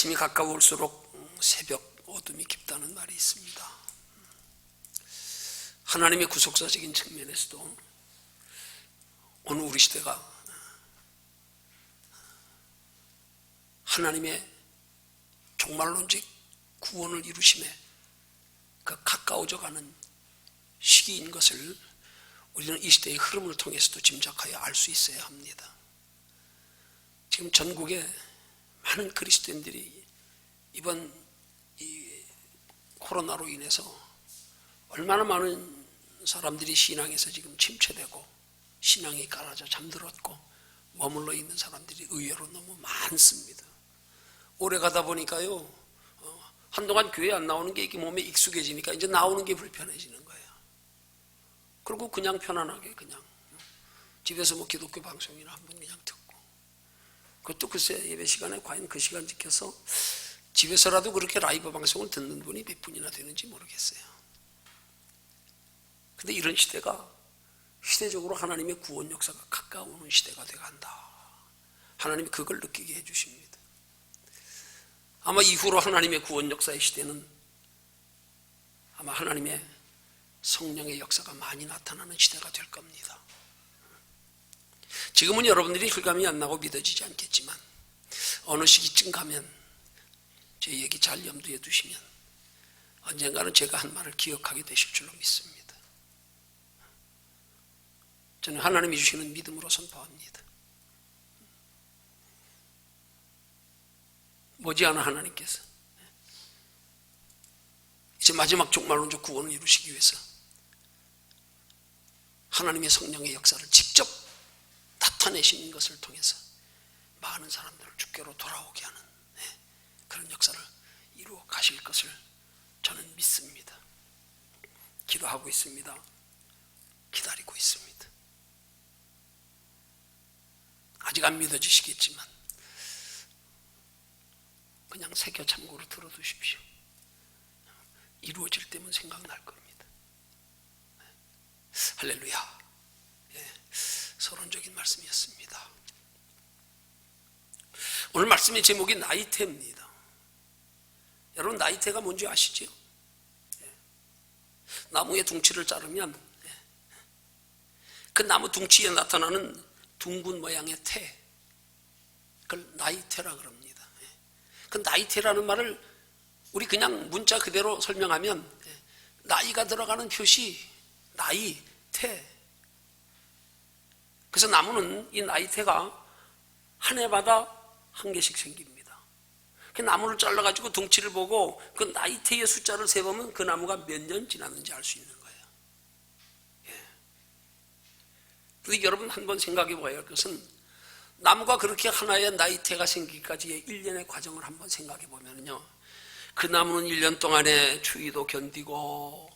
아침이 가까울수록 새벽 어둠이 깊다는 말이 있습니다. 하나님의 구속사적인 측면에서도 오늘 우리 시대가 하나님의 종말론적 구원을 이루심에 가까워져 가는 시기인 것을 우리는 이 시대의 흐름을 통해서도 짐작하여 알 수 있어야 합니다. 지금 전국에 많은 그리스도인들이 이번 이 코로나로 인해서 얼마나 많은 사람들이 신앙에서 지금 침체되고 신앙이 깔아져 잠들었고 머물러 있는 사람들이 의외로 너무 많습니다. 오래 가다 보니까요, 한동안 교회 안 나오는 게 이렇게 몸에 익숙해지니까 이제 나오는 게 불편해지는 거예요. 그리고 그냥 편안하게 그냥 집에서 뭐 기독교 방송이나 한번 그냥 듣고, 그것도 글쎄 예배 시간에 과연 그 시간 지켜서 집에서라도 그렇게 라이브 방송을 듣는 분이 몇 분이나 되는지 모르겠어요. 근데 이런 시대가 시대적으로 하나님의 구원 역사가 가까워오는 시대가 돼간다. 하나님이 그걸 느끼게 해주십니다. 아마 이후로 하나님의 구원 역사의 시대는 아마 하나님의 성령의 역사가 많이 나타나는 시대가 될 겁니다. 지금은 여러분들이 혈감이 안 나고 믿어지지 않겠지만 어느 시기쯤 가면 제 얘기 잘 염두에 두시면 언젠가는 제가 한 말을 기억하게 되실 줄로 믿습니다. 저는 하나님이 주시는 믿음으로 선포합니다. 머지않아 하나님께서 이제 마지막 종말론적 구원을 이루시기 위해서 하나님의 성령의 역사를 직접 나타내시는 것을 통해서 많은 사람들을 주께로 돌아오게 하는 그런 역사를 이루어 가실 것을 저는 믿습니다. 기도하고 있습니다. 기다리고 있습니다. 아직 안 믿어지시겠지만 그냥 새겨 참고로 들어두십시오. 이루어질 때면 생각날 겁니다. 할렐루야. 서론적인 말씀이었습니다. 오늘 말씀의 제목이 나이테입니다. 여러분, 나이테가 뭔지 아시죠? 나무의 둥치를 자르면 그 나무 둥치에 나타나는 둥근 모양의 태, 그걸 나이테라 그럽니다. 그 나이테라는 말을 우리 그냥 문자 그대로 설명하면 나이가 들어가는 표시, 나이테. 그래서 나무는 이 나이테가 한 해마다 한 개씩 생깁니다. 그 나무를 잘라가지고 둥치를 보고 그 나이테의 숫자를 세보면 그 나무가 몇 년 지났는지 알 수 있는 거예요. 그런데 여러분 한번 생각해 봐야 할 것은 나무가 그렇게 하나의 나이테가 생기기까지의 1년의 과정을 한번 생각해 보면요, 그 나무는 1년 동안에 추위도 견디고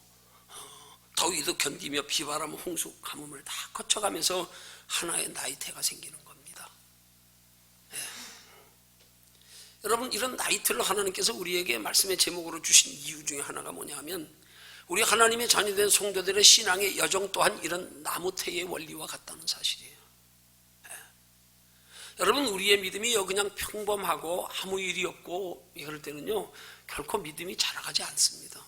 더위도 견디며 비바람, 홍수, 가뭄을 다 거쳐가면서 하나의 나이테가 생기는 겁니다. 여러분, 이런 나이테를 하나님께서 우리에게 말씀의 제목으로 주신 이유 중에 하나가 뭐냐 하면 우리 하나님의 자녀된 성도들의 신앙의 여정 또한 이런 나무테의 원리와 같다는 사실이에요. 여러분, 우리의 믿음이 그냥 평범하고 아무 일이 없고 이럴 때는요 결코 믿음이 자라가지 않습니다.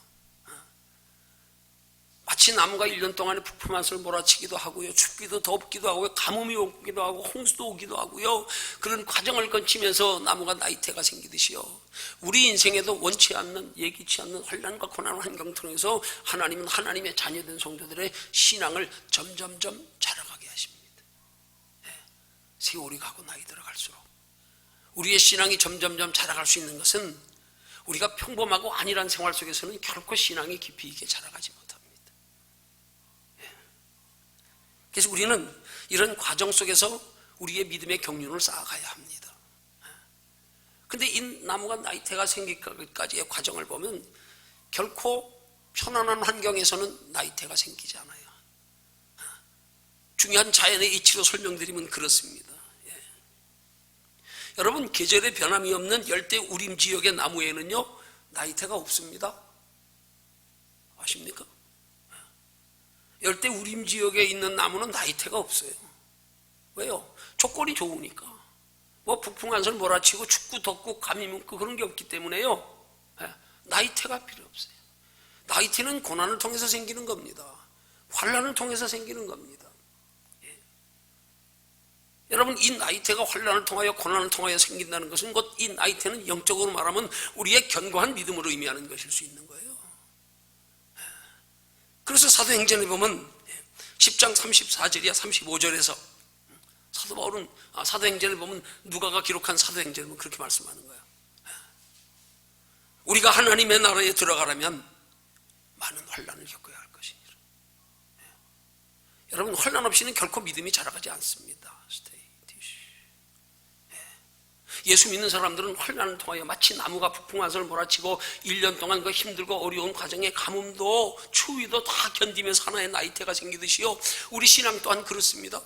마치 나무가 1년 동안에 북풍한술 몰아치기도 하고요, 춥기도 덥기도 하고요, 가뭄이 오기도 하고 홍수도 오기도 하고요, 그런 과정을 거치면서 나무가 나이테가 생기듯이요, 우리 인생에도 원치 않는, 예기치 않는 환난과 고난 환경 통해서 하나님은 하나님의 자녀된 성도들의 신앙을 점점점 자라가게 하십니다. 세월이 가고 나이 들어갈수록 우리의 신앙이 점점점 자라갈 수 있는 것은 우리가 평범하고 안일한 생활 속에서는 결코 신앙이 깊이 있게 자라가지 못합니다. 그래서 우리는 이런 과정 속에서 우리의 믿음의 경륜을 쌓아가야 합니다. 그런데 이 나무가 나이테가 생기기까지의 과정을 보면 결코 편안한 환경에서는 나이테가 생기지 않아요. 중요한 자연의 이치로 설명드리면 그렇습니다. 여러분, 계절의 변함이 없는 열대 우림 지역의 나무에는요 나이테가 없습니다. 아십니까? 열대 우림 지역에 있는 나무는 나이테가 없어요. 왜요? 조건이 좋으니까. 뭐 북풍한설 몰아치고 춥고 덥고 감이 묻고 그런 게 없기 때문에요. 나이테가 필요 없어요. 나이테는 고난을 통해서 생기는 겁니다. 환난을 통해서 생기는 겁니다. 여러분, 이 나이테가 환난을 통하여 고난을 통하여 생긴다는 것은 곧 이 나이테는 영적으로 말하면 우리의 견고한 믿음을 의미하는 것일 수 있는 거예요. 그래서 사도행전에 보면 10장 34절이야 35절에서 사도 바울은 사도행전을 보면 누가가 기록한 사도행전을 보면 그렇게 말씀하는 거예요. 우리가 하나님의 나라에 들어가려면 많은 환난을 겪어야 할 것이니라. 여러분, 환난 없이는 결코 믿음이 자라가지 않습니다. 예수 믿는 사람들은 환난을 통하여 마치 나무가 북풍한설 몰아치고 1년 동안 그 힘들고 어려운 과정에 가뭄도 추위도 다 견디면서 하나의 나이테가 생기듯이요, 우리 신앙 또한 그렇습니다.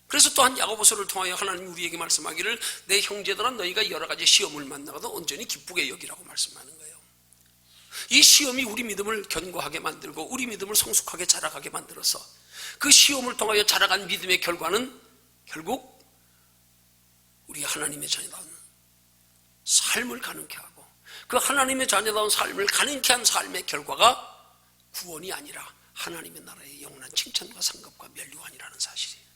그래서 또한 야고보서를 통하여 하나님 우리에게 말씀하기를 내 형제들아 너희가 여러 가지 시험을 만나고도 온전히 기쁘게 여기라고 말씀하는 거예요. 이 시험이 우리 믿음을 견고하게 만들고 우리 믿음을 성숙하게 자라가게 만들어서 그 시험을 통하여 자라간 믿음의 결과는 결국 우리 하나님의 자녀다운 삶을 가능케 하고, 그 하나님의 자녀다운 삶을 가능케 한 삶의 결과가 구원이 아니라 하나님의 나라의 영원한 칭찬과 상급과 면류관이라는 사실이에요.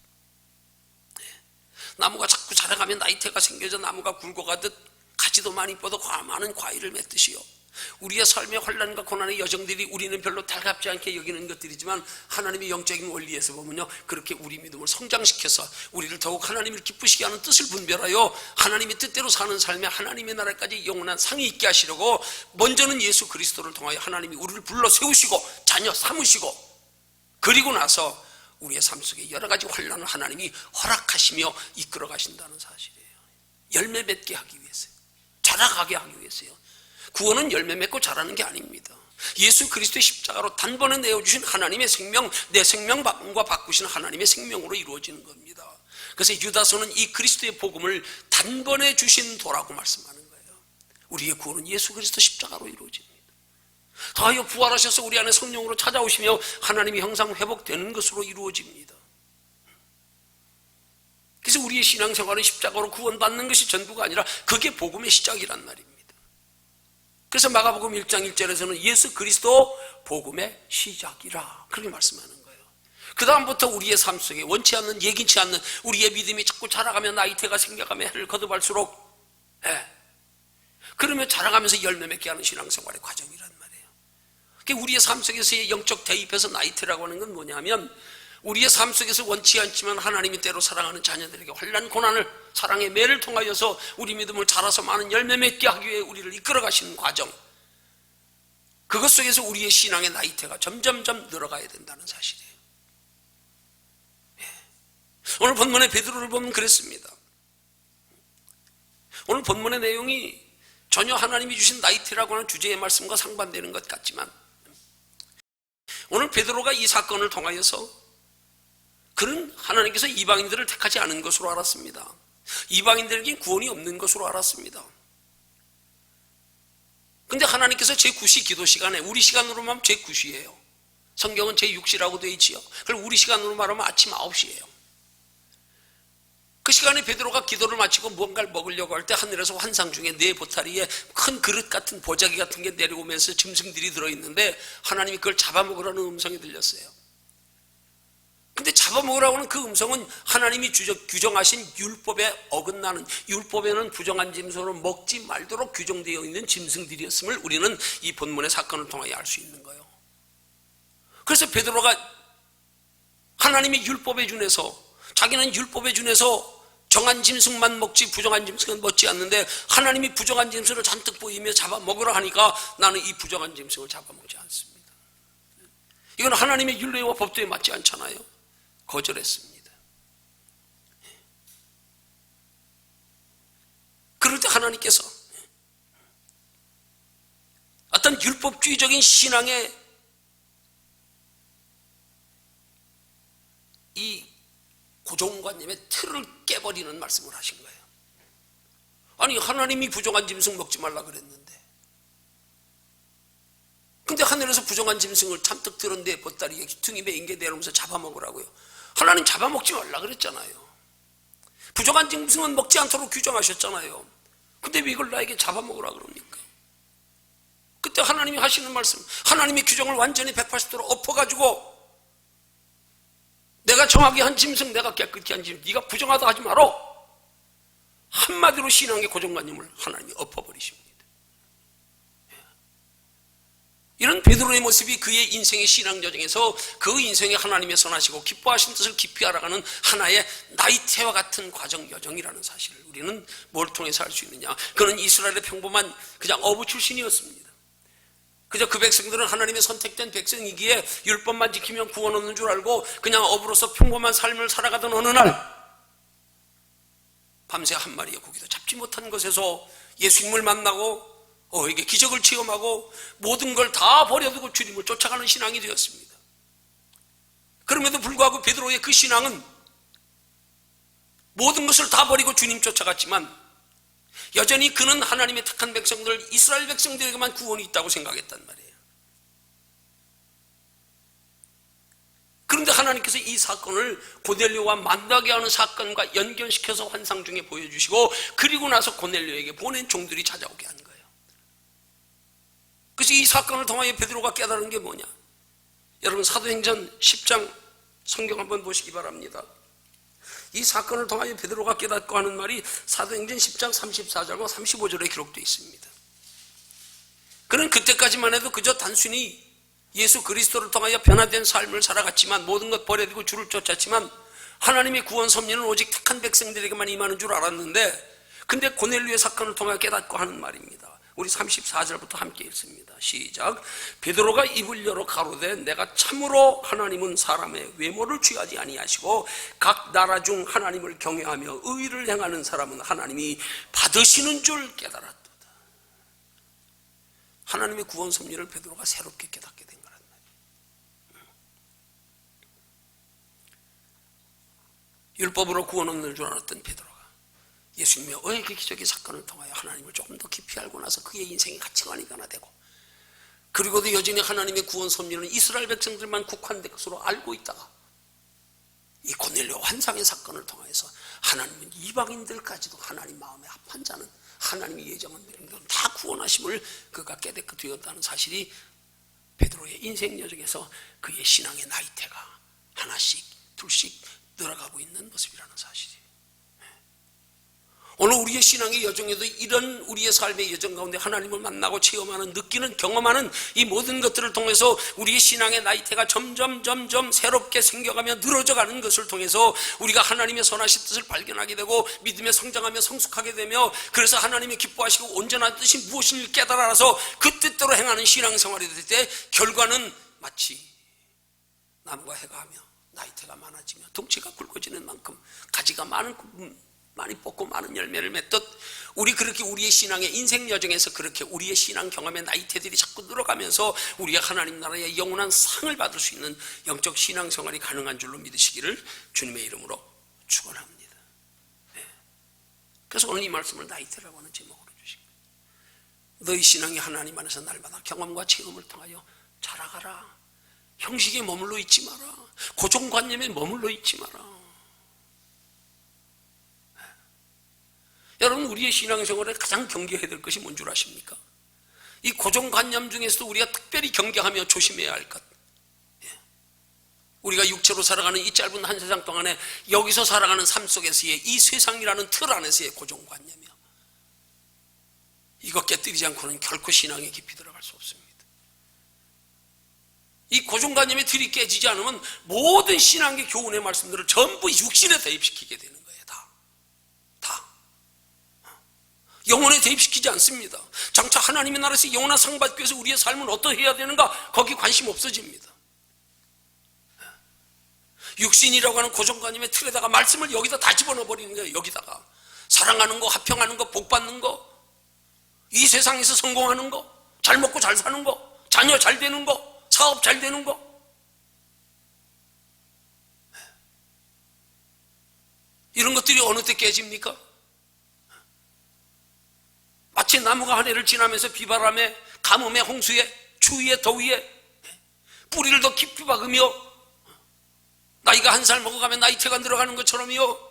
나무가 자꾸 자라가면 나이테가 생겨져 나무가 굵어가듯 가지도 많이 뻗어 많은 과일을 맺듯이요, 우리의 삶의 환난과 고난의 여정들이 우리는 별로 달갑지 않게 여기는 것들이지만 하나님의 영적인 원리에서 보면요, 그렇게 우리 믿음을 성장시켜서 우리를 더욱 하나님을 기쁘시게 하는 뜻을 분별하여 하나님의 뜻대로 사는 삶에 하나님의 나라까지 영원한 상이 있게 하시려고 먼저는 예수 그리스도를 통하여 하나님이 우리를 불러 세우시고 자녀 삼으시고, 그리고 나서 우리의 삶 속에 여러 가지 환난을 하나님이 허락하시며 이끌어 가신다는 사실이에요. 열매 맺게 하기 위해서요, 자라가게 하기 위해서요. 구원은 열매 맺고 자라는 게 아닙니다. 예수 그리스도의 십자가로 단번에 내어주신 하나님의 생명, 내 생명과 바꾸신 하나님의 생명으로 이루어지는 겁니다. 그래서 유다서는 이 그리스도의 복음을 단번에 주신 도라고 말씀하는 거예요. 우리의 구원은 예수 그리스도 십자가로 이루어집니다. 더하여 부활하셔서 우리 안에 성령으로 찾아오시며 하나님의 형상 회복되는 것으로 이루어집니다. 그래서 우리의 신앙생활은 십자가로 구원받는 것이 전부가 아니라 그게 복음의 시작이란 말입니다. 그래서 마가복음 1장 1절에서는 예수 그리스도 복음의 시작이라 그렇게 말씀하는 거예요. 그 다음부터 우리의 삶 속에 원치 않는, 예기치 않는 우리의 믿음이 자꾸 자라가며 나이테가 생겨가며 해를 거듭할수록 그러면 자라가면서 열매 맺게 하는 신앙생활의 과정이란 말이에요. 그러니까 우리의 삶 속에서의 영적 대입에서 나이테라고 하는 건 뭐냐면, 우리의 삶 속에서 원치 않지만 하나님이 때로 사랑하는 자녀들에게 환난 고난을 사랑의 매를 통하여서 우리 믿음을 자라서 많은 열매 맺게 하기 위해 우리를 이끌어 가시는 과정, 그것 속에서 우리의 신앙의 나이테가 점점점 늘어가야 된다는 사실이에요. 오늘 본문의 베드로를 보면 그랬습니다. 오늘 본문의 내용이 전혀 하나님이 주신 나이테라고 하는 주제의 말씀과 상반되는 것 같지만, 오늘 베드로가 이 사건을 통하여서 그는 하나님께서 이방인들을 택하지 않은 것으로 알았습니다. 이방인들에게 구원이 없는 것으로 알았습니다. 근데 하나님께서 제9시 기도 시간에, 우리 시간으로 말하면 제9시예요. 성경은 제6시라고 되어 있지요. 그럼 우리 시간으로 말하면 아침 9시예요. 그 시간에 베드로가 기도를 마치고 무언가를 먹으려고 할 때 하늘에서 환상 중에 네 보따리에 큰 그릇 같은 보자기 같은 게 내려오면서 짐승들이 들어있는데 하나님이 그걸 잡아먹으라는 음성이 들렸어요. 근데 잡아먹으라고 하는 그 음성은 하나님이 규정하신 율법에 어긋나는, 율법에는 부정한 짐승으로 먹지 말도록 규정되어 있는 짐승들이었음을 우리는 이 본문의 사건을 통하여 알 수 있는 거예요. 그래서 베드로가 하나님의 율법에 준해서, 자기는 율법에 준해서 정한 짐승만 먹지 부정한 짐승은 먹지 않는데 하나님이 부정한 짐승을 잔뜩 보이며 잡아먹으라 하니까 나는 이 부정한 짐승을 잡아먹지 않습니다. 이건 하나님의 율례와 법도에 맞지 않잖아요. 거절했습니다. 그럴 때 하나님께서 어떤 율법주의적인 신앙의 이 고정관념의 틀을 깨버리는 말씀을 하신 거예요. 아니, 하나님이 부정한 짐승 먹지 말라 그랬는데, 근데 하늘에서 부정한 짐승을 잔뜩 들은 내 보따리에 귀퉁이 매인 게 내려오면서 잡아먹으라고요. 하나님 잡아먹지 말라 그랬잖아요. 부정한 짐승은 먹지 않도록 규정하셨잖아요. 근데 왜 이걸 나에게 잡아먹으라 그럽니까? 그때 하나님이 하시는 말씀, 하나님의 규정을 완전히 180도로 엎어가지고 내가 정하게 한 짐승, 내가 깨끗이 한 짐승, 네가 부정하다 하지 마라. 한마디로 신앙의 고정관념을 하나님이 엎어버리십니다. 이런 베드로의 모습이 그의 인생의 신앙 여정에서 그 인생에 하나님의 선하시고 기뻐하신 뜻을 깊이 알아가는 하나의 나이테와 같은 과정 여정이라는 사실을 우리는 뭘 통해서 알 수 있느냐? 그는 이스라엘의 평범한 그냥 어부 출신이었습니다. 그저 그 백성들은 하나님의 선택된 백성이기에 율법만 지키면 구원 얻는 줄 알고 그냥 어부로서 평범한 삶을 살아가던 어느 날 밤새 한 마리의 고기도 잡지 못한 것에서 예수님을 만나고 이게 기적을 체험하고 모든 걸 다 버려두고 주님을 쫓아가는 신앙이 되었습니다. 그럼에도 불구하고 베드로의 그 신앙은 모든 것을 다 버리고 주님 쫓아갔지만 여전히 그는 하나님의 택한 백성들, 이스라엘 백성들에게만 구원이 있다고 생각했단 말이에요. 그런데 하나님께서 이 사건을 고넬료와 만나게 하는 사건과 연결시켜서 환상 중에 보여주시고 그리고 나서 고넬료에게 보낸 종들이 찾아오게 한 거예요. 그래서 이 사건을 통하여 베드로가 깨달은 게 뭐냐? 여러분 사도행전 10장 성경 한번 보시기 바랍니다. 이 사건을 통하여 베드로가 깨닫고 하는 말이 사도행전 10장 34절과 35절에 기록되어 있습니다. 그는 그때까지만 해도 그저 단순히 예수 그리스도를 통하여 변화된 삶을 살아갔지만 모든 것 버려두고 주를 쫓았지만 하나님의 구원 섭리는 오직 택한 백성들에게만 임하는 줄 알았는데 근데 고넬료의 사건을 통하여 깨닫고 하는 말입니다. 우리 34절부터 함께 읽습니다. 시작. 베드로가 입을 열어 가로되 내가 참으로 하나님은 사람의 외모를 취하지 아니하시고 각 나라 중 하나님을 경외하며 의를 행하는 사람은 하나님이 받으시는 줄 깨달았도다. 하나님의 구원 섭리를 베드로가 새롭게 깨닫게 된 거란 말이에요. 율법으로 구원 얻는 줄 알았던 베드로가 예수님의 어에게 기적의 사건을 통하여 하나님을 조금 더 깊이 알고 나서 그의 인생의 가치관이 변화되고 그리고도 여전히 하나님의 구원 섭리는 이스라엘 백성들만 국한된 것으로 알고 있다가 이 고넬료 환상의 사건을 통해서 하나님은 이방인들까지도 하나님 마음에 합한 자는 하나님이 예정한 명령대로 다 구원하심을 그가 깨닫게 되었다는 사실이 베드로의 인생 여정에서 그의 신앙의 나이테가 하나씩 둘씩 늘어가고 있는 모습이라는 사실이에요. 오늘 우리의 신앙의 여정에도 이런 우리의 삶의 여정 가운데 하나님을 만나고 체험하는, 느끼는, 경험하는 이 모든 것들을 통해서 우리의 신앙의 나이테가 점점 새롭게 생겨가며 늘어져가는 것을 통해서 우리가 하나님의 선하신 뜻을 발견하게 되고 믿음에 성장하며 성숙하게 되며 그래서 하나님이 기뻐하시고 온전한 뜻이 무엇인지 깨달아서 그 뜻대로 행하는 신앙생활이 될 때 결과는 마치 나무가 해가하며 나이테가 많아지며 덩치가 굵어지는 만큼 가지가 많이 뽑고 많은 열매를 맺듯 우리 그렇게 우리의 신앙의 인생 여정에서 그렇게 우리의 신앙 경험의 나이테들이 자꾸 늘어가면서 우리가 하나님 나라의 영원한 상을 받을 수 있는 영적 신앙생활이 가능한 줄로 믿으시기를 주님의 이름으로 축원합니다. 네. 그래서 오늘 이 말씀을 나이테라고 하는 제목으로 주십니다. 너희 신앙이 하나님 안에서 날마다 경험과 체험을 통하여 자라가라. 형식에 머물러 있지 마라. 고정관념에 머물러 있지 마라. 여러분 우리의 신앙생활에 가장 경계해야 될 것이 뭔 줄 아십니까? 이 고정관념 중에서도 우리가 특별히 경계하며 조심해야 할 것. 우리가 육체로 살아가는 이 짧은 한 세상 동안에 여기서 살아가는 삶 속에서의 이 세상이라는 틀 안에서의 고정관념이요. 이것 깨뜨리지 않고는 결코 신앙에 깊이 들어갈 수 없습니다. 이 고정관념의 틀이 깨지지 않으면 모든 신앙의 교훈의 말씀들을 전부 육신에 대입시키게 되는 거예요. 영혼에 대입시키지 않습니다. 장차 하나님의 나라에서 영원한 상 받기 위해서 우리의 삶은 어떻게 해야 되는가? 거기 관심 없어집니다. 육신이라고 하는 고정관념의 틀에다가 말씀을 여기다 다 집어넣어 버리는 거예요. 여기다가 사랑하는 거, 합평하는 거, 복 받는 거, 이 세상에서 성공하는 거, 잘 먹고 잘 사는 거, 자녀 잘 되는 거, 사업 잘 되는 거. 이런 것들이 어느 때 깨집니까? 마치 나무가 한 해를 지나면서 비바람에, 가뭄에, 홍수에, 추위에, 더위에 뿌리를 더 깊이 박으며 나이가 한 살 먹어가면 나이테가 늘어가는 것처럼요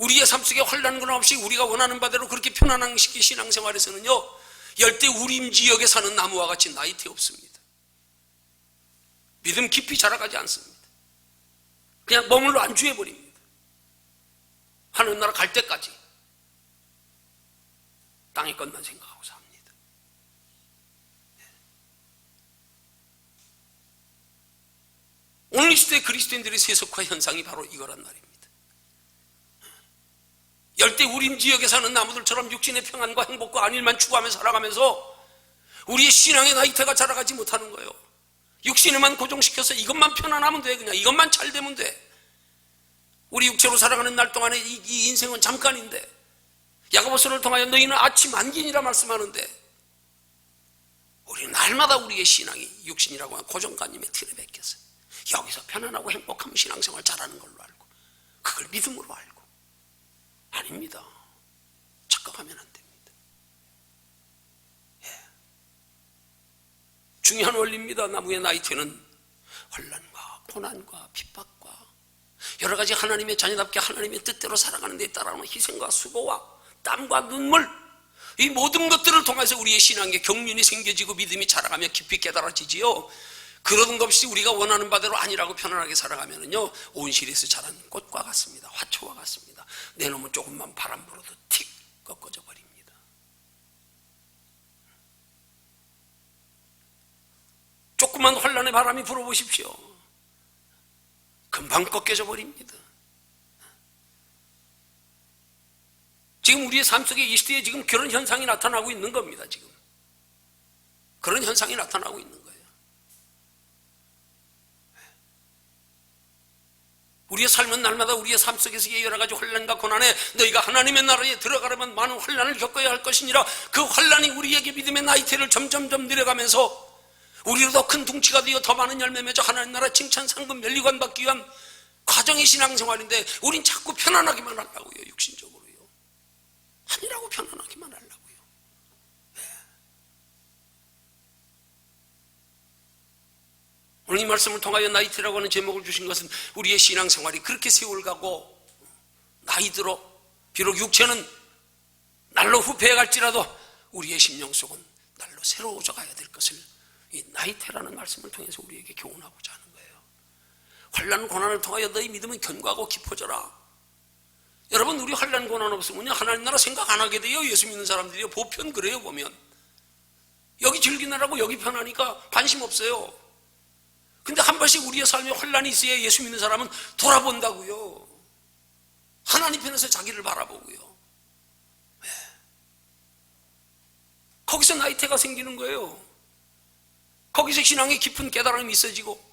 우리의 삶 속에 혼란은 없이 우리가 원하는 바대로 그렇게 편안한 식의 신앙생활에서는요, 열대 우림 지역에 사는 나무와 같이 나이테 없습니다. 믿음 깊이 자라가지 않습니다. 그냥 머물러 안주해버립니다. 하나님 나라 갈 때까지 땅의 것만 생각하고 삽니다. 오늘 이 시대 그리스도인들의 세속화 현상이 바로 이거란 말입니다. 열대 우림 지역에 사는 나무들처럼 육신의 평안과 행복과 안일만 추구하며 살아가면서 우리의 신앙의 나이테가 자라가지 못하는 거예요. 육신에만 고정시켜서 이것만 편안하면 돼, 그냥 이것만 잘 되면 돼. 우리 육체로 살아가는 날 동안에 이 인생은 잠깐인데, 야고보서를 통하여 너희는 아침 안긴이라 말씀하는데, 우리는 날마다 우리의 신앙이 육신이라고 하는 고정관념의 틀에 박혀서 여기서 편안하고 행복하면 신앙생활 잘하는 걸로 알고, 그걸 믿음으로 알고. 아닙니다. 착각하면 안 됩니다. 예. 중요한 원리입니다. 나무의 나이테는 혼란과 고난과 핍박과 여러 가지 하나님의 자녀답게 하나님의 뜻대로 살아가는 데 따라오는 희생과 수고와 땀과 눈물, 이 모든 것들을 통해서 우리의 신앙에 경륜이 생겨지고 믿음이 자라가며 깊이 깨달아지지요. 그러던 것 없이 우리가 원하는 바대로 아니라고 편안하게 살아가면은요, 온실에서 자란 꽃과 같습니다. 화초와 같습니다. 내놓으면 조금만 바람 불어도 틱 꺾어져 버립니다. 조금만 환란의 바람이 불어보십시오. 금방 꺾여져 버립니다. 지금 우리의 삶 속에 이 시대에 지금 그런 현상이 나타나고 있는 겁니다. 지금 그런 현상이 나타나고 있는 거예요. 우리의 삶은 날마다 우리의 삶 속에서의 여러 가지 혼란과 고난에 너희가 하나님의 나라에 들어가려면 많은 혼란을 겪어야 할 것이니라. 그 혼란이 우리에게 믿음의 나이테를 점점점 내려가면서 우리로 더 큰 둥치가 되어 더 많은 열매 맺어 하나님 나라 칭찬, 상급, 면류관 받기 위한 과정의 신앙생활인데, 우린 자꾸 편안하기만 하려고요. 육신적으로요. 아니라고, 편안하기만 하려고요. 네. 오늘 이 말씀을 통하여 나이테라고 하는 제목을 주신 것은 우리의 신앙생활이 그렇게 세월 가고 나이 들어 비록 육체는 날로 후패해 갈지라도 우리의 심령 속은 날로 새로워져 가야 될 것을 이 나이테라는 말씀을 통해서 우리에게 교훈하고자 하는 거예요. 환난 고난을 통하여 너희 믿음은 견고하고 깊어져라. 여러분, 우리 환난 고난 없으면요, 하나님 나라 생각 안 하게 돼요. 예수 믿는 사람들이요, 보편 그래요. 보면 여기 즐기느라고 여기 편하니까 관심 없어요. 근데 한 번씩 우리의 삶에 환난이 있어야 예수 믿는 사람은 돌아본다고요. 하나님 편에서 자기를 바라보고요. 네. 거기서 나이테가 생기는 거예요. 거기서 신앙의 깊은 깨달음이 있어지고,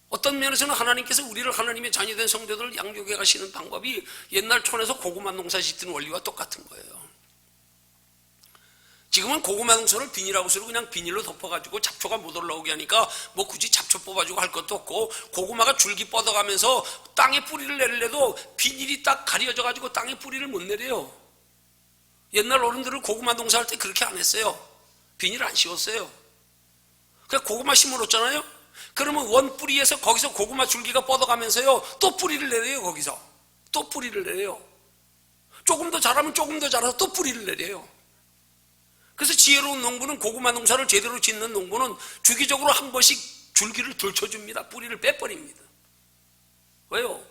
어떤 면에서는 하나님께서 우리를 하나님의 자녀된 성도들을 양육해 가시는 방법이 옛날 촌에서 고구마 농사 짓던 원리와 똑같은 거예요. 지금은 고구마 농사를 비닐하우스로 그냥 비닐로 덮어가지고 잡초가 못 올라오게 하니까 뭐 굳이 잡초 뽑아주고 할 것도 없고, 고구마가 줄기 뻗어가면서 땅에 뿌리를 내리려도 비닐이 딱 가려져가지고 땅에 뿌리를 못 내려요. 옛날 어른들은 고구마 농사할 때 그렇게 안 했어요. 비닐 안 씌웠어요. 그냥 고구마 심어놓잖아요. 그러면 원 뿌리에서 거기서 고구마 줄기가 뻗어가면서요, 또 뿌리를 내려요. 거기서 또 뿌리를 내려요. 조금 더 자라면 조금 더 자라서 또 뿌리를 내려요. 그래서 지혜로운 농부는, 고구마 농사를 제대로 짓는 농부는 주기적으로 한 번씩 줄기를 들쳐줍니다. 뿌리를 빼버립니다. 왜요?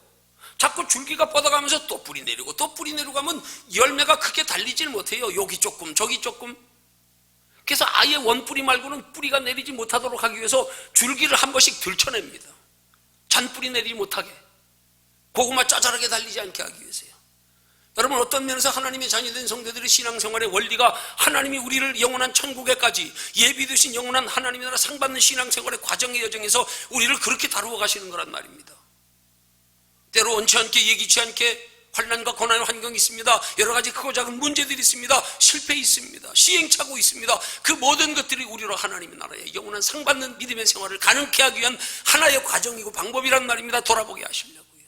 자꾸 줄기가 뻗어가면서 또 뿌리 내리고 또 뿌리 내리고 하면 열매가 크게 달리질 못해요. 여기 조금 저기 조금. 그래서 아예 원뿌리 말고는 뿌리가 내리지 못하도록 하기 위해서 줄기를 한 번씩 들쳐냅니다. 잔뿌리 내리지 못하게, 고구마 짜잘하게 달리지 않게 하기 위해서요. 여러분, 어떤 면에서 하나님의 자녀된 성도들의 신앙생활의 원리가 하나님이 우리를 영원한 천국에까지 예비되신 영원한 하나님의 나라 상 받는 신앙생활의 과정의 여정에서 우리를 그렇게 다루어 가시는 거란 말입니다. 때로 원치 않게 예기치 않게 환난과 고난의 환경이 있습니다. 여러 가지 크고 작은 문제들이 있습니다. 실패 있습니다. 시행착오 있습니다. 그 모든 것들이 우리로 하나님의 나라에 영원한 상 받는 믿음의 생활을 가능케 하기 위한 하나의 과정이고 방법이란 말입니다. 돌아보게 하시려고요.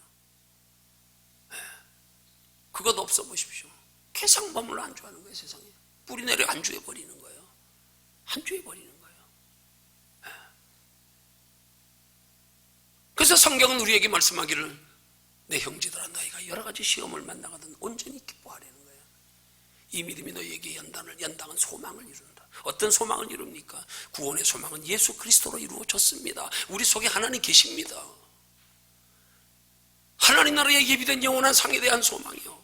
그것 없어 보십시오. 계속 머물러 안주하는 거예요. 세상에 뿌리 내려 안주해 버리는 거예요. 안주해 버리는 거예요. 그래서 성경은 우리에게 말씀하기를, 내 형제들아, 너희가 여러 가지 시험을 만나거든 온전히 기뻐하라는 거예요. 이 믿음이 너희에게 연당한 소망을 이룬다. 어떤 소망을 이룹니까? 구원의 소망은 예수 그리스도로 이루어졌습니다. 우리 속에 하나님 계십니다. 하나님 나라에 예비된 영원한 상에 대한 소망이요.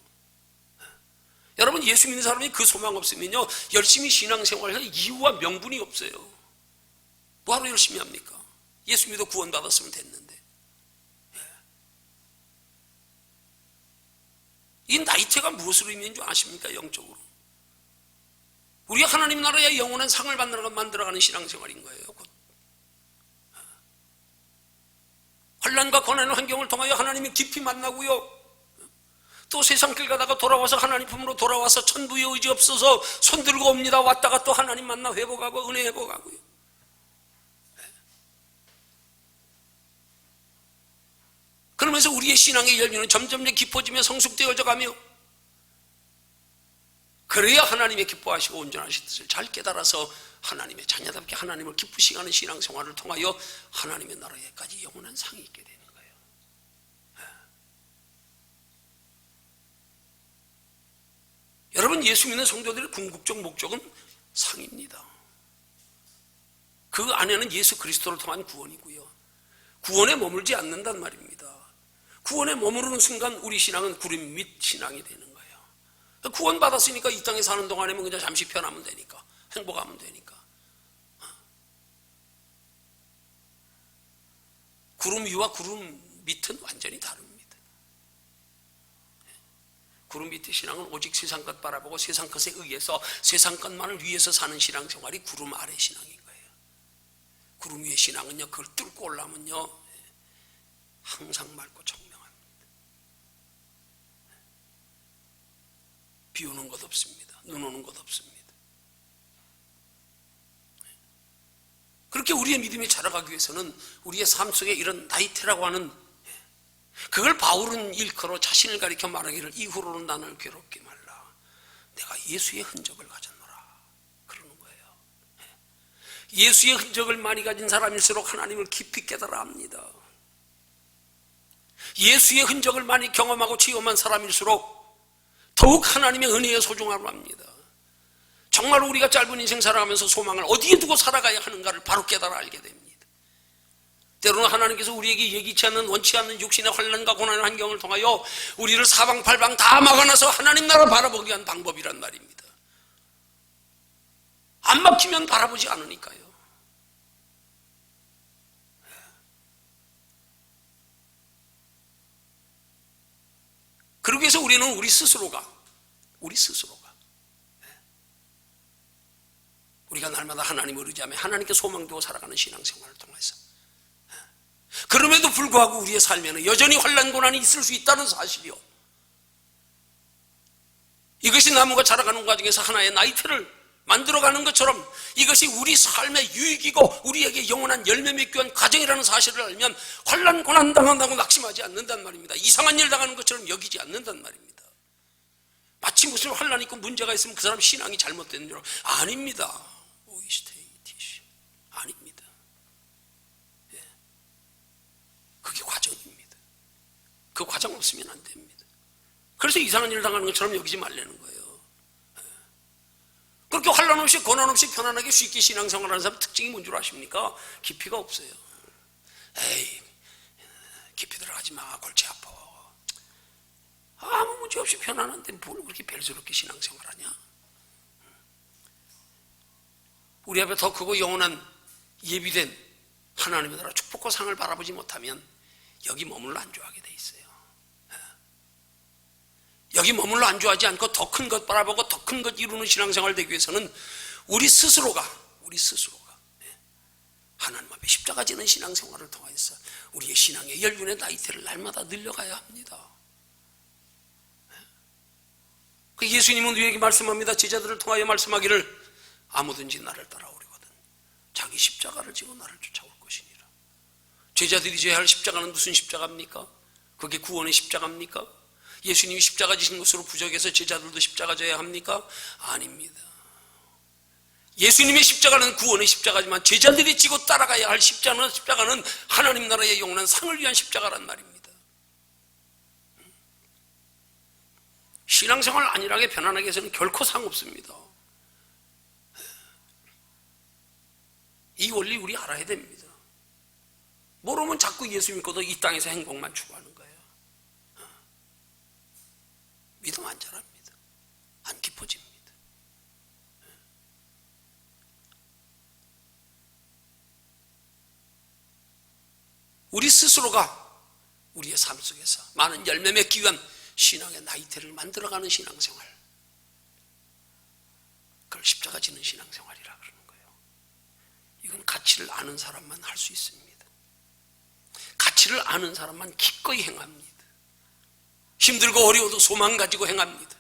여러분, 예수 믿는 사람이 그 소망 없으면요, 열심히 신앙생활을 할 이유와 명분이 없어요. 뭐하러 열심히 합니까? 예수 믿어 구원받았으면 됐는데. 이 나이테가 무엇을 의미하는 줄 아십니까? 영적으로 우리 하나님 나라의 영원한 상을 만들어가는 신앙생활인 거예요. 곧 환난과 고난의 환경을 통하여 하나님을 깊이 만나고요, 또 세상길 가다가 돌아와서 하나님 품으로 돌아와서 천부의 의지 없어서 손들고 옵니다. 왔다가 또 하나님 만나 회복하고 은혜 회복하고요. 그러면서 우리의 신앙의 열매는 점점 깊어지며 성숙되어져 가며, 그래야 하나님의 기뻐하시고 온전하신 뜻을 잘 깨달아서 하나님의 자녀답게 하나님을 기쁘시게 하는 신앙생활을 통하여 하나님의 나라에까지 영원한 상이 있게 되는 거예요. 여러분, 예수 믿는 성도들의 궁극적 목적은 상입니다. 그 안에는 예수 그리스도를 통한 구원이고요, 구원에 머물지 않는단 말입니다. 구원에 머무르는 순간 우리 신앙은 구름 밑 신앙이 되는 거예요. 구원 받았으니까 이 땅에 사는 동안에는 그냥 잠시 편하면 되니까, 행복하면 되니까. 구름 위와 구름 밑은 완전히 다릅니다. 구름 밑의 신앙은 오직 세상 것 바라보고 세상 것에 의해서 세상 것만을 위해서 사는 신앙생활이 구름 아래 신앙인 거예요. 구름 위의 신앙은요, 그걸 뚫고 올라오면요, 항상 맑고 청명합니다. 비 오는 것 없습니다. 눈 오는 것 없습니다. 그렇게 우리의 믿음이 자라가기 위해서는 우리의 삶 속에 이런 나이테라고 하는, 그걸 바울은 일컬어 자신을 가리켜 말하기를 이후로는 나를 괴롭게 말라. 내가 예수의 흔적을 가졌노라. 그러는 거예요. 예수의 흔적을 많이 가진 사람일수록 하나님을 깊이 깨달아 합니다. 예수의 흔적을 많이 경험하고 체험한 사람일수록 더욱 하나님의 은혜에 소중함을 합니다. 정말 우리가 짧은 인생 살아가면서 소망을 어디에 두고 살아가야 하는가를 바로 깨달아 알게 됩니다. 때로는 하나님께서 우리에게 예기치 않는, 원치 않는 육신의 환난과 고난의 환경을 통하여 우리를 사방팔방 다 막아놔서 하나님 나라 바라보기 위한 방법이란 말입니다. 안 막히면 바라보지 않으니까요. 그러기 위해서 우리는 우리 스스로가 우리가 날마다 하나님을 의지하며 하나님께 소망되고 살아가는 신앙생활을 통해서, 그럼에도 불구하고 우리의 삶에는 여전히 환난 고난이 있을 수 있다는 사실이요, 이것이 나무가 자라가는 과정에서 하나의 나이테를 만들어가는 것처럼 이것이 우리 삶의 유익이고 우리에게 영원한 열매 맺기 위한 과정이라는 사실을 알면 환난 고난 당한다고 낙심하지 않는단 말입니다. 이상한 일 당하는 것처럼 여기지 않는단 말입니다. 마치 무슨 환난이 있고 문제가 있으면 그 사람 신앙이 잘못되는 줄 아닙니다. 아닙니다. 그게 과정입니다. 그 과정 없으면 안 됩니다. 그래서 이상한 일을 당하는 것처럼 여기지 말라는 거예요. 그렇게 환난 없이 고난 없이 편안하게 쉽게 신앙생활하는 사람 특징이 뭔 줄 아십니까? 깊이가 없어요. 에이, 깊이 들어가지 마, 골치 아파. 아무 문제 없이 편안한데 뭘 그렇게 별스럽게 신앙생활하냐? 우리 앞에 더 크고 영원한 예비된 하나님의 나라 축복과 상을 바라보지 못하면 여기 머물러 안주하게 돼 있어요. 여기 머물러 안주하지 않고 더 큰 것 바라보고 더 큰 것 이루는 신앙생활 되기 위해서는 우리 스스로가 하나님 앞에 십자가 지는 신앙생활을 통해서 우리의 신앙의 연륜의 나이테를 날마다 늘려가야 합니다. 예수님은 우리에게 말씀합니다. 제자들을 통하여 말씀하기를 아무든지 나를 따라오려거든 자기 십자가를 지고 나를 쫓아올 것이니라. 제자들이 져야 할 십자가는 무슨 십자가입니까? 그게 구원의 십자가입니까? 예수님이 십자가 지신 것으로 부족해서 제자들도 십자가 져야 합니까? 아닙니다. 예수님의 십자가는 구원의 십자가지만 제자들이 지고 따라가야 할 십자가는 하나님 나라의 영원한 상을 위한 십자가란 말입니다. 신앙생활 안일하게 편안하게 해서는 결코 상없습니다. 이 원리 우리 알아야 됩니다. 모르면 자꾸 예수 믿고도 이 땅에서 행복만 추구하는 거예요. 믿음 안 자랍니다. 안 깊어집니다. 우리 스스로가 우리의 삶 속에서 많은 열매 맺기 위한 신앙의 나이테를 만들어가는 신앙생활, 그걸 십자가 지는 신앙생활이라 그러는 거예요. 이건 가치를 아는 사람만 할 수 있습니다. 가치를 아는 사람만 기꺼이 행합니다. 힘들고 어려워도 소망 가지고 행합니다.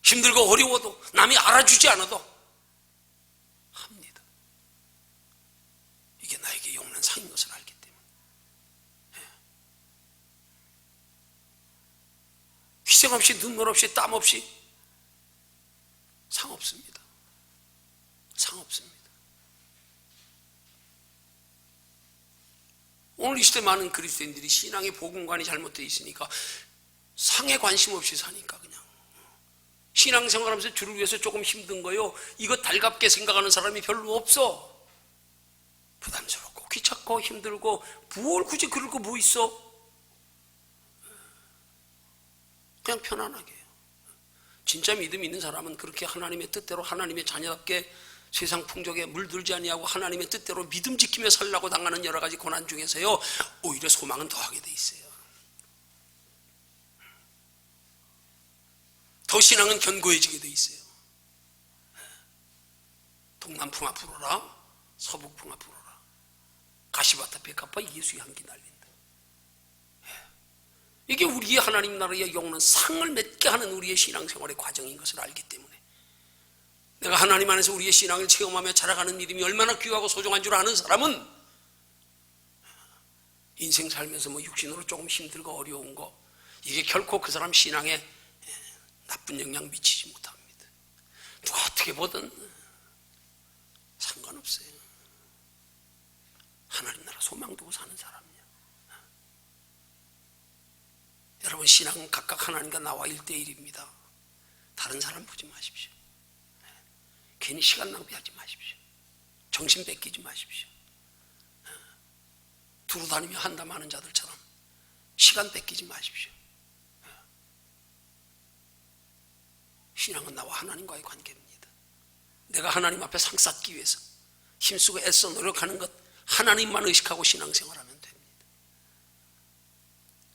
힘들고 어려워도 남이 알아주지 않아도 합니다. 이게 나에게 영원한 상인 것을 알기 때문에. 희생 없이, 눈물 없이, 땀 없이 상 없습니다. 상 없습니다. 오늘 이 시대 많은 그리스도인들이 신앙의 복음관이 잘못되어 있으니까 상에 관심 없이 사니까 그냥 신앙생활하면서 주를 위해서 조금 힘든 거요, 이거 달갑게 생각하는 사람이 별로 없어. 부담스럽고 귀찮고 힘들고 뭘 굳이 그럴 거 뭐 있어? 그냥 편안하게 해요. 진짜 믿음 있는 사람은 그렇게 하나님의 뜻대로 하나님의 자녀답게 세상 풍족에 물들지 아니하고 하나님의 뜻대로 믿음 지키며 살라고 당하는 여러 가지 고난 중에서요, 오히려 소망은 더하게 돼 있어요. 더 신앙은 견고해지게 돼 있어요. 동남풍아 불어라, 서북풍아 불어라, 가시밭 앞에 가빠 예수의 향기 날린다. 이게 우리의 하나님 나라의 영원한 상을 맺게 하는 우리의 신앙생활의 과정인 것을 알기 때문에, 내가 하나님 안에서 우리의 신앙을 체험하며 자라가는 믿음이 얼마나 귀하고 소중한 줄 아는 사람은 인생 살면서 뭐 육신으로 조금 힘들고 어려운 거, 이게 결코 그 사람 신앙에 나쁜 영향 미치지 못합니다. 누가 어떻게 보든 상관없어요. 하나님 나라 소망 두고 사는 사람이야. 여러분, 신앙은 각각 하나님과 나와 1대1입니다. 다른 사람 보지 마십시오. 괜히 시간 낭비하지 마십시오. 정신 뺏기지 마십시오. 두루 다니며 한담하는 자들처럼 시간 뺏기지 마십시오. 신앙은 나와 하나님과의 관계입니다. 내가 하나님 앞에 상 쌓기 위해서 힘쓰고 애써 노력하는 것, 하나님만 의식하고 신앙생활하면 됩니다.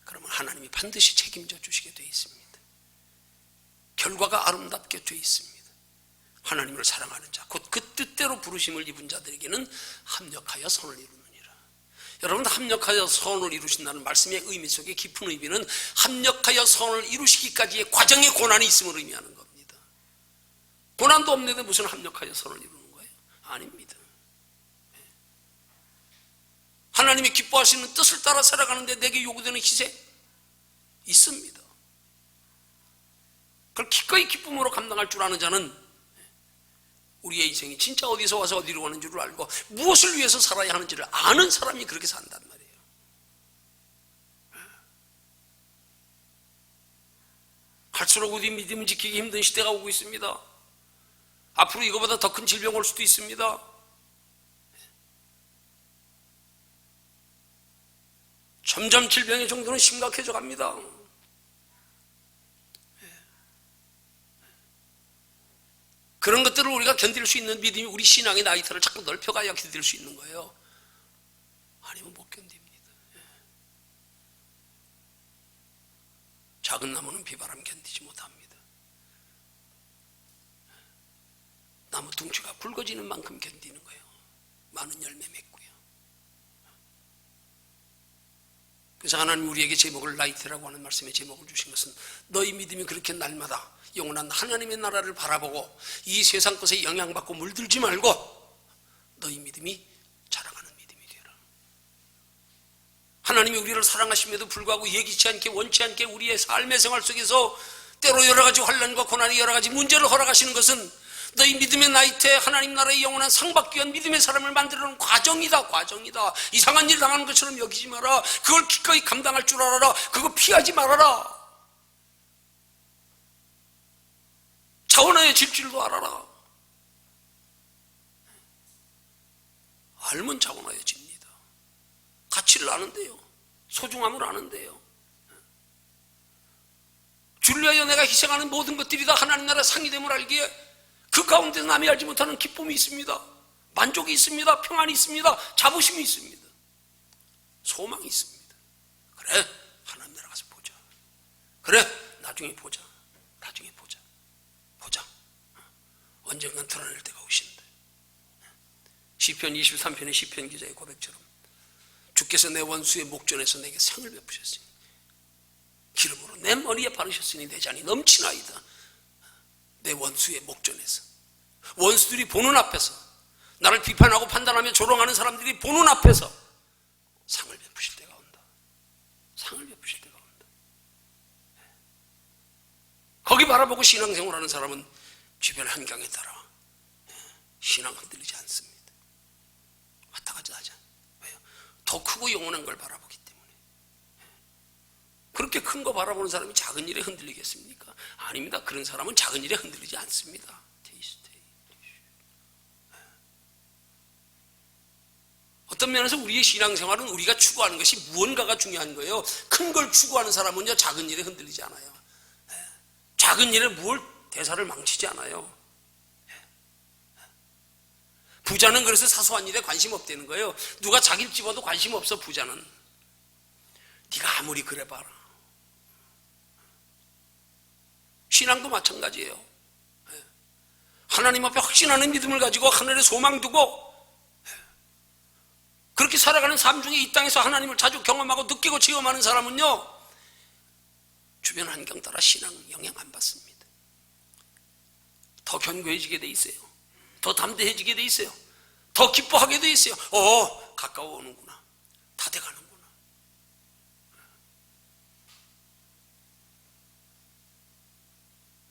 그러면 하나님이 반드시 책임져 주시게 되어 있습니다. 결과가 아름답게 되어 있습니다. 하나님을 사랑하는 자, 곧 그 뜻대로 부르심을 입은 자들에게는 합력하여 선을 이루느니라. 여러분, 합력하여 선을 이루신다는 말씀의 의미 속에 깊은 의미는 합력하여 선을 이루시기까지의 과정에 고난이 있음을 의미하는 겁니다. 고난도 없는데 무슨 합력하여 선을 이루는 거예요? 아닙니다. 하나님이 기뻐하시는 뜻을 따라 살아가는데 내게 요구되는 희생 있습니다. 그걸 기꺼이 기쁨으로 감당할 줄 아는 자는 우리의 인생이 진짜 어디서 와서 어디로 가는 줄을 알고 무엇을 위해서 살아야 하는지를 아는 사람이 그렇게 산단 말이에요. 갈수록 우리 믿음 지키기 힘든 시대가 오고 있습니다. 앞으로 이거보다 더 큰 질병 올 수도 있습니다. 점점 질병의 정도는 심각해져 갑니다. 그런 것들을 우리가 견딜 수 있는 믿음이 우리 신앙의 나이터를 자꾸 넓혀가야 견딜 수 있는 거예요. 아니면 못 견딥니다. 작은 나무는 비바람 견디지 못합니다. 나무 둥치가 굵어지는 만큼 견디는 거예요. 많은 열매 맺고요. 그래서 하나님 우리에게 제목을 나이트라고 하는 말씀의 제목을 주신 것은 너희 믿음이 그렇게 날마다 영원한 하나님의 나라를 바라보고 이 세상 것에 영향받고 물들지 말고 너희 믿음이 자라가는 믿음이 되라. 하나님이 우리를 사랑하심에도 불구하고 예기치 않게 원치 않게 우리의 삶의 생활 속에서 때로 여러 가지 환난과 고난이 여러 가지 문제를 허락하시는 것은 너희 믿음의 나이트에 하나님 나라의 영원한 상받기 위한 믿음의 사람을 만들어놓은 과정이다. 이상한 일 당하는 것처럼 여기지 마라. 그걸 기꺼이 감당할 줄 알아라. 그거 피하지 말아라. 차분해질 줄도 알아라. 알면 차분해집니다. 가치를 아는데요, 소중함을 아는데요. 주를 위하여 내가 희생하는 모든 것들이 다 하나님 나라 상이됨을 알기에 그 가운데서 남이 알지 못하는 기쁨이 있습니다. 만족이 있습니다. 평안이 있습니다. 자부심이 있습니다. 소망이 있습니다. 그래, 하나님 나라 가서 보자. 그래, 나중에 보자. 나중에 보자. 보자. 언젠간 드러낼 때가 오신다. 시편 23편의 시편 기자의 고백처럼 주께서 내 원수의 목전에서 내게 상을 베푸셨으니 기름으로 내 머리에 바르셨으니 내 잔이 넘치나이다. 내 원수의 목전에서, 원수들이 보는 앞에서, 나를 비판하고 판단하며 조롱하는 사람들이 보는 앞에서 상을 베푸실 때가 온다. 상을 베푸실 때가 온다. 거기 바라보고 신앙생활하는 사람은 주변 환경에 따라 신앙 흔들리지 않습니다. 왔다 갔다 하지 않아요. 왜요? 더 크고 영원한 걸 바라보기 때문에. 그렇게 큰 거 바라보는 사람이 작은 일에 흔들리겠습니까? 아닙니다. 그런 사람은 작은 일에 흔들리지 않습니다. 어떤 면에서 우리의 신앙생활은 우리가 추구하는 것이 무언가가 중요한 거예요. 큰 걸 추구하는 사람은요, 작은 일에 흔들리지 않아요. 작은 일에 뭘 대사를 망치지 않아요. 부자는 그래서 사소한 일에 관심 없다는 거예요. 누가 자기를 집어도 관심 없어. 부자는. 네가 아무리 그래 봐라. 신앙도 마찬가지예요. 하나님 앞에 확신하는 믿음을 가지고 하늘에 소망 두고 그렇게 살아가는 삶 중에 이 땅에서 하나님을 자주 경험하고 느끼고 체험하는 사람은요, 주변 환경 따라 신앙 영향 안 받습니다. 더 견고해지게 돼 있어요. 더 담대해지게 돼 있어요. 더 기뻐하게 돼 있어요. 가까워 오는구나. 다 돼가는구나.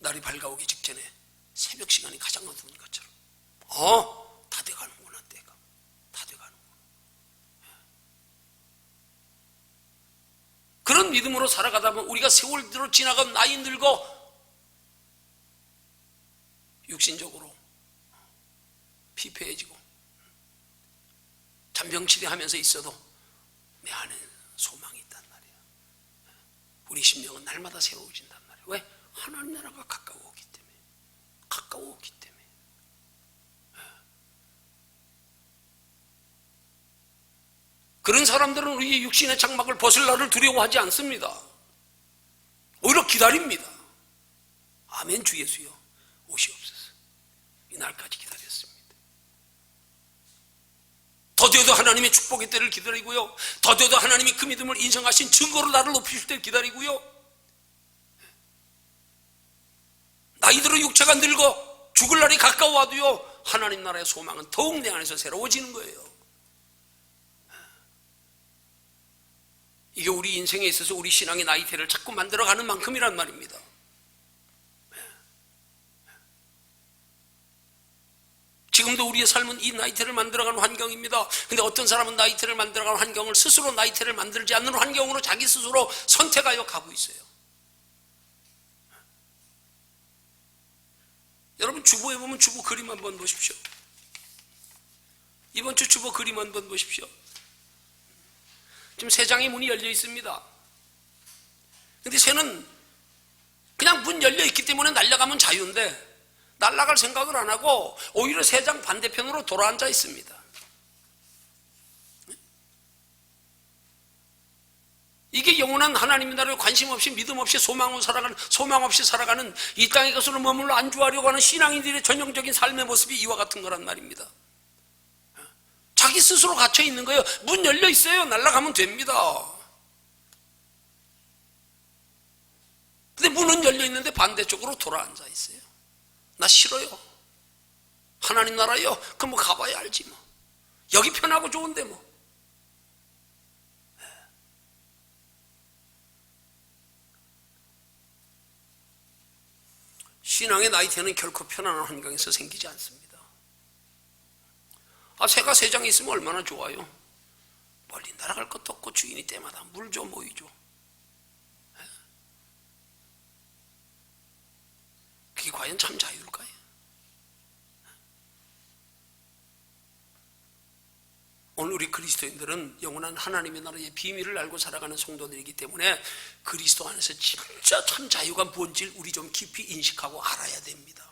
날이 밝아오기 직전에 새벽 시간이 가장 어두운 것처럼 다 돼가는구나. 때가 다 돼가는구나. 그런 믿음으로 살아가다 보면 우리가 세월들로 지나가 나이 늙어 육신적으로 피폐해지고 잔병치레하면서 있어도 내 안에 소망이 있단 말이야. 우리 심령은 날마다 새로워진단 말이야. 왜? 하나님 나라가 가까워오기 때문에. 가까워오기 때문에. 그런 사람들은 우리의 육신의 장막을 벗을 날을 두려워하지 않습니다. 오히려 기다립니다. 아멘. 주 예수여 오시옵소서. 이 날까지 기다렸습니다. 더뎌도 하나님의 축복의 때를 기다리고요, 더뎌도 하나님이 그 믿음을 인정하신 증거로 나를 높이실 때를 기다리고요, 나이 들어 육체가 늙어 죽을 날이 가까워와도요, 하나님 나라의 소망은 더욱 내 안에서 새로워지는 거예요. 이게 우리 인생에 있어서 우리 신앙의 나이테를 자꾸 만들어가는 만큼이란 말입니다. 지금도 우리의 삶은 이 나이테를 만들어가는 환경입니다. 근데 어떤 사람은 나이테를 만들어가는 환경을 스스로 나이테를 만들지 않는 환경으로 자기 스스로 선택하여 가고 있어요. 여러분, 주보에 보면 주보 그림 한번 보십시오. 이번 주 주보 그림 한번 보십시오. 지금 새 장의 문이 열려 있습니다. 근데 새는 그냥 문 열려 있기 때문에 날아가면 자유인데 날아갈 생각을 안 하고 오히려 새 장 반대편으로 돌아앉아 있습니다. 이게 영원한 하나님의 나라를 관심 없이 믿음 없이 소망 없이 살아가는 이 땅의 것으로 머물러 안주하려고 하는 신앙인들의 전형적인 삶의 모습이 이와 같은 거란 말입니다. 자기 스스로 갇혀 있는 거예요. 문 열려 있어요. 날아가면 됩니다. 근데 문은 열려 있는데 반대쪽으로 돌아앉아 있어요. 나 싫어요. 하나님 나라요? 그럼 뭐 가봐야 알지 뭐. 여기 편하고 좋은데 뭐. 신앙의 나이테는 결코 편안한 환경에서 생기지 않습니다. 새가 세 장이 있으면 얼마나 좋아요. 멀리 날아갈 것도 없고 주인이 때마다 물 줘, 모이 줘. 그게 과연 참 자유일까요? 우리 그리스도인들은 영원한 하나님의 나라의 비밀을 알고 살아가는 성도들이기 때문에 그리스도 안에서 진짜 참 자유가 뭔지 우리 좀 깊이 인식하고 알아야 됩니다.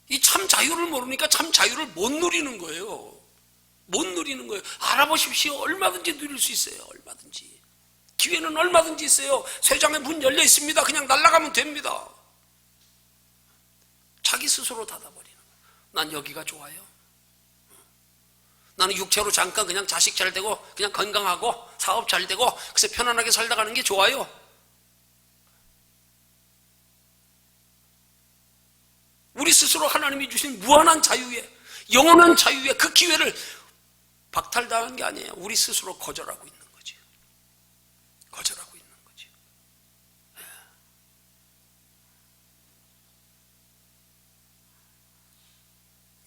이 참 자유를 모르니까 참 자유를 못 누리는 거예요. 못 누리는 거예요. 알아보십시오. 얼마든지 누릴 수 있어요. 얼마든지. 기회는 얼마든지 있어요. 세상에 문 열려 있습니다. 그냥 날아가면 됩니다. 자기 스스로 닫아버리는 거예요. 난 여기가 좋아요. 나는 육체로 잠깐 그냥 자식 잘 되고 그냥 건강하고 사업 잘 되고 그래서 편안하게 살다 가는 게 좋아요. 우리 스스로 하나님이 주신 무한한 자유에, 영원한 자유에 그 기회를 박탈당한 게 아니에요. 우리 스스로 거절하고 있는 거죠. 거절하고 있는 거죠.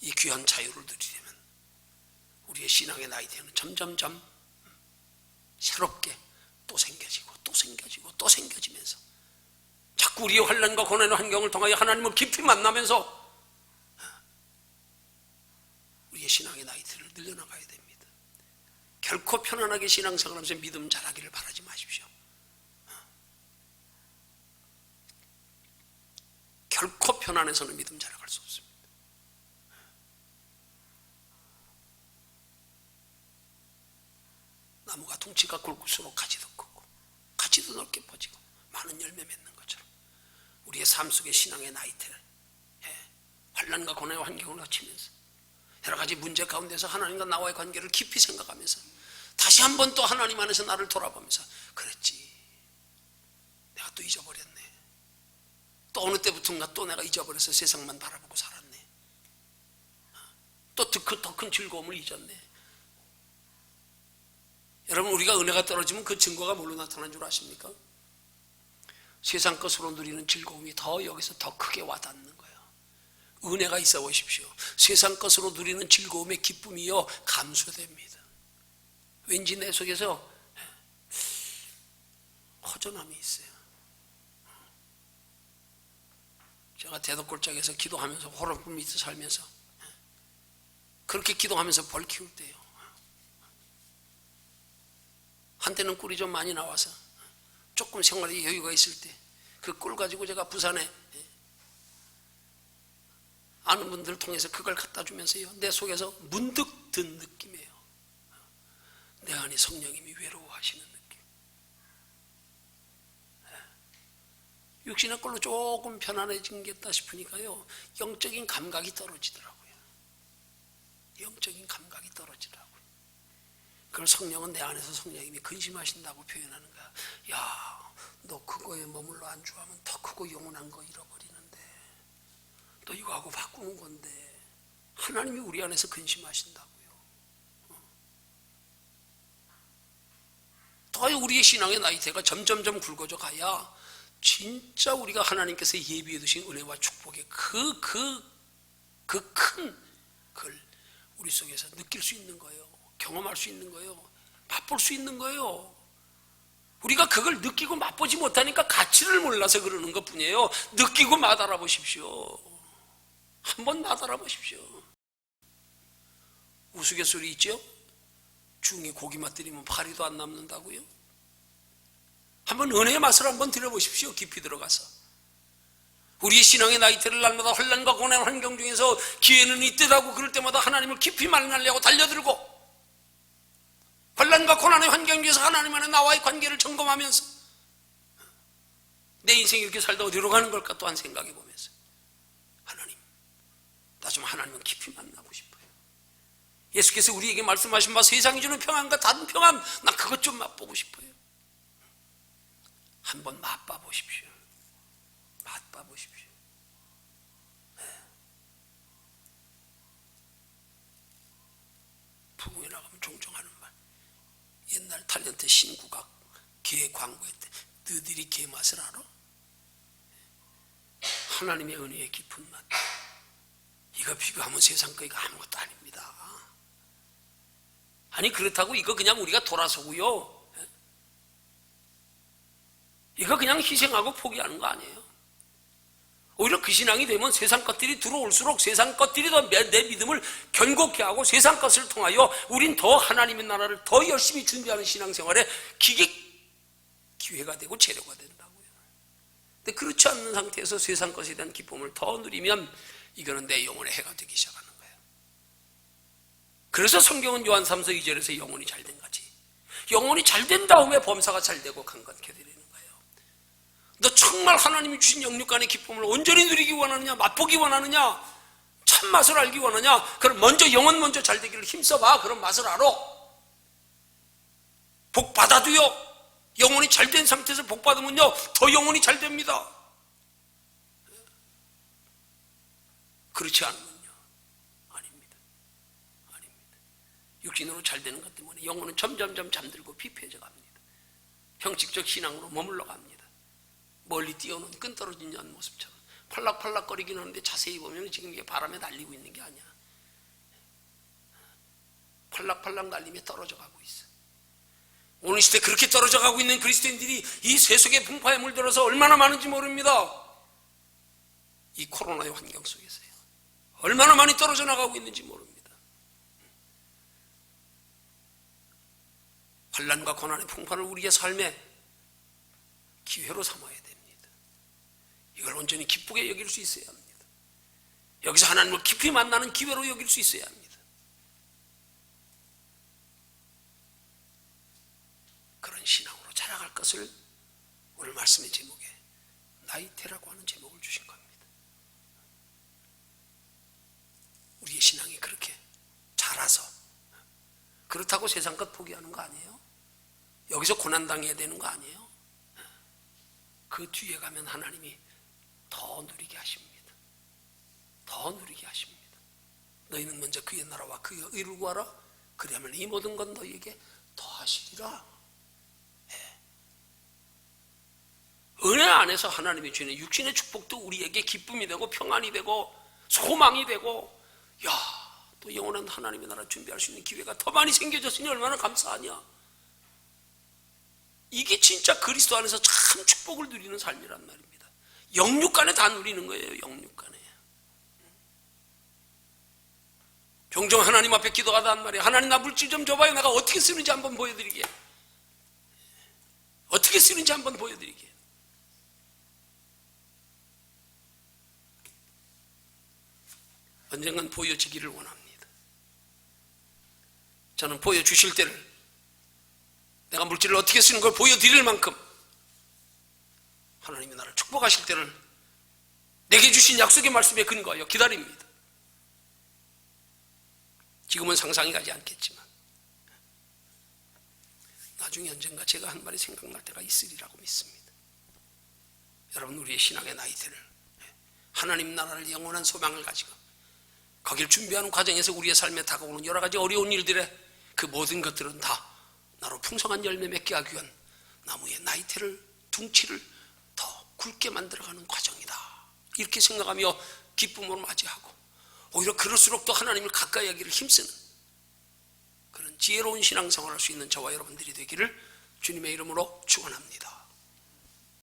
이 귀한 자유를 누리려면 우리의 신앙의 나이대는 점점점 새롭게 또 생겨지고 또 생겨지고 또 생겨지면서 자꾸 우리의 환난과 고난의 환경을 통하여 하나님을 깊이 만나면서 우리의 신앙의 나이대를 늘려나가야 됩니다. 결코 편안하게 신앙생활하면서 믿음 잘하기를 바라지 마십시오. 결코 편안해서는 믿음 잘할 수 없습니다. 나무가 둥치가 굵을수록 가지도 크고 가지도 넓게 퍼지고 많은 열매 맺는 것처럼 우리의 삶 속의 신앙의 나이테를 환난과 고난의 환경을 거치면서 여러 가지 문제 가운데서 하나님과 나와의 관계를 깊이 생각하면서 다시 한번 또 하나님 안에서 나를 돌아보면서 그랬지, 내가 또 잊어버렸네, 또 어느 때부터인가 또 내가 잊어버려서 세상만 바라보고 살았네, 또 더 큰 즐거움을 잊었네. 여러분, 우리가 은혜가 떨어지면 그 증거가 뭘로 나타나는 줄 아십니까? 세상 것으로 누리는 즐거움이 더 여기서 더 크게 와닿는 거예요. 은혜가 있어 보십시오. 세상 것으로 누리는 즐거움의 기쁨이요 감소됩니다. 왠지 내 속에서 허전함이 있어요. 제가 대덕골짜기에서 기도하면서 호롱불 밑에 살면서 그렇게 기도하면서 벌 키울 때요, 한때는 꿀이 좀 많이 나와서 조금 생활에 여유가 있을 때 그 꿀 가지고 제가 부산에 아는 분들 통해서 그걸 갖다 주면서요, 내 속에서 문득 든 느낌이에요. 내 안에 성령님이 외로워하시는 느낌. 육신의 꼴로 조금 편안해진 게 있다 싶으니까요, 영적인 감각이 떨어지더라고요. 영적인 감각이 떨어지더라고요. 그걸 성령은 내 안에서 성령님이 근심하신다고 표현하는 거야. 야, 너 그거에 머물러 안주하면 더 크고 영원한 거 잃어버리는데, 너 이거하고 바꾸는 건데, 하나님이 우리 안에서 근심하신다고요. 더 우리의 신앙의 나이대가 점점점 굵어져 가야 진짜 우리가 하나님께서 예비해 두신 은혜와 축복의 그 큰 걸 우리 속에서 느낄 수 있는 거예요. 경험할 수 있는 거예요. 맛볼 수 있는 거예요. 우리가 그걸 느끼고 맛보지 못하니까 가치를 몰라서 그러는 것 뿐이에요. 느끼고 맛알아 보십시오. 한번 맛알아 보십시오. 우스갯소리 있죠? 중에 고기 맛 들이면 파리도 안 남는다고요? 한번 은혜의 맛을 한번 들여보십시오. 깊이 들어가서. 우리의 신앙의 나이테를 날마다 환난과 고난 환경 중에서 기회는 이때다고 그럴 때마다 하나님을 깊이 만나려고 달려들고, 환난과 고난의 환경 중에서 하나님 안에 나와의 관계를 점검하면서 내 인생이 이렇게 살다 어디로 가는 걸까 또한 생각해 보면서, 하나님, 나 좀 하나님을 깊이 만나고 싶어요. 예수께서 우리에게 말씀하신 바 세상이 주는 평안과 다른 평안, 나 그것 좀 맛보고 싶어요. 한번 맛봐 보십시오. 맛봐 보십시오. 부흥회 나가면 종종 하는 말, 옛날 탤런트 신국악 개 광고할 때 너희들이 개 맛을 알아? 하나님의 은혜의 깊은 맛, 이거 비교하면 세상 거 이거 아무것도 아닙니다. 아니 그렇다고 이거 그냥 우리가 돌아서고요, 이거 그냥 희생하고 포기하는 거 아니에요. 오히려 그 신앙이 되면 세상 것들이 들어올수록 세상 것들이 더 내 믿음을 견고케 하고 세상 것을 통하여 우린 더 하나님의 나라를 더 열심히 준비하는 신앙생활에 기회가 되고 재료가 된다고요. 근데 그렇지 않는 상태에서 세상 것에 대한 기쁨을 더 누리면 이거는 내 영혼의 해가 되기 시작하는 거예요. 그래서 성경은 요한 3서 2절에서 영혼이 잘된 거지. 영혼이 잘된 다음에 범사가 잘되고 강건케 되는 거예요. 너 정말 하나님이 주신 영육간의 기쁨을 온전히 누리기 원하느냐, 맛보기 원하느냐, 참맛을 알기 원하냐, 그럼 먼저 영혼 먼저 잘되기를 힘써봐. 그럼 맛을 알아. 복 받아도요, 영혼이 잘된 상태에서 복 받으면요 더 영혼이 잘됩니다. 그렇지 않으면요 아닙니다. 육신으로 잘되는 것 때문에 영혼은 점점점 잠들고 피폐해져 갑니다. 형식적 신앙으로 머물러 갑니다. 멀리 뛰어오는 끈떨어진 연 모습처럼 팔락팔락거리긴 하는데 자세히 보면 지금 이게 바람에 날리고 있는 게 아니야. 팔락팔락 날리며 떨어져 가고 있어. 오늘 시대 그렇게 떨어져 가고 있는 그리스도인들이 이 세속의 풍파에 물들어서 얼마나 많은지 모릅니다. 이 코로나의 환경 속에서요. 얼마나 많이 떨어져 나가고 있는지 모릅니다. 환난과 고난의 풍파를 우리의 삶의 기회로 삼아야 됩니다. 이걸 온전히 기쁘게 여길 수 있어야 합니다. 여기서 하나님을 깊이 만나는 기회로 여길 수 있어야 합니다. 그런 신앙으로 자라갈 것을 오늘 말씀의 제목에 나이테라고 하는 제목을 주신 겁니다. 우리의 신앙이 그렇게 자라서 그렇다고 세상 것 포기하는 거 아니에요? 여기서 고난당해야 되는 거 아니에요? 그 뒤에 가면 하나님이 더 누리게 하십니다. 더 누리게 하십니다. 너희는 먼저 그의 나라와 그의 의를 구하라. 그리하면 이 모든 건 너희에게 더하시리라. 네. 은혜 안에서 하나님이 주는 육신의 축복도 우리에게 기쁨이 되고 평안이 되고 소망이 되고, 야, 또 영원한 하나님의 나라 준비할 수 있는 기회가 더 많이 생겨졌으니 얼마나 감사하냐. 이게 진짜 그리스도 안에서 참 축복을 누리는 삶이란 말입니다. 영육간에 다 누리는 거예요. 영육간에. 종종 하나님 앞에 기도하단 말이에요. 하나님 나 물질 좀 줘봐요. 내가 어떻게 쓰는지 한번 보여드리게. 어떻게 쓰는지 한번 보여드리게. 언젠간 보여지기를 원합니다. 저는 보여주실 때를, 내가 물질을 어떻게 쓰는 걸 보여드릴 만큼 하나님이 나를 축복하실 때를 내게 주신 약속의 말씀에 근거하여 기다립니다. 지금은 상상이 가지 않겠지만 나중에 언젠가 제가 한 말이 생각날 때가 있으리라고 믿습니다. 여러분, 우리의 신앙의 나이테를, 하나님 나라를 영원한 소망을 가지고 거기를 준비하는 과정에서 우리의 삶에 다가오는 여러 가지 어려운 일들의 그 모든 것들은 다 나로 풍성한 열매 맺게 하기 위한 나무의 나이테를, 둥치를 더 굵게 만들어가는 과정이다. 이렇게 생각하며 기쁨으로 맞이하고, 오히려 그럴수록 또 하나님을 가까이 하기를 힘쓰는 그런 지혜로운 신앙생활을 할 수 있는 저와 여러분들이 되기를 주님의 이름으로 축원합니다.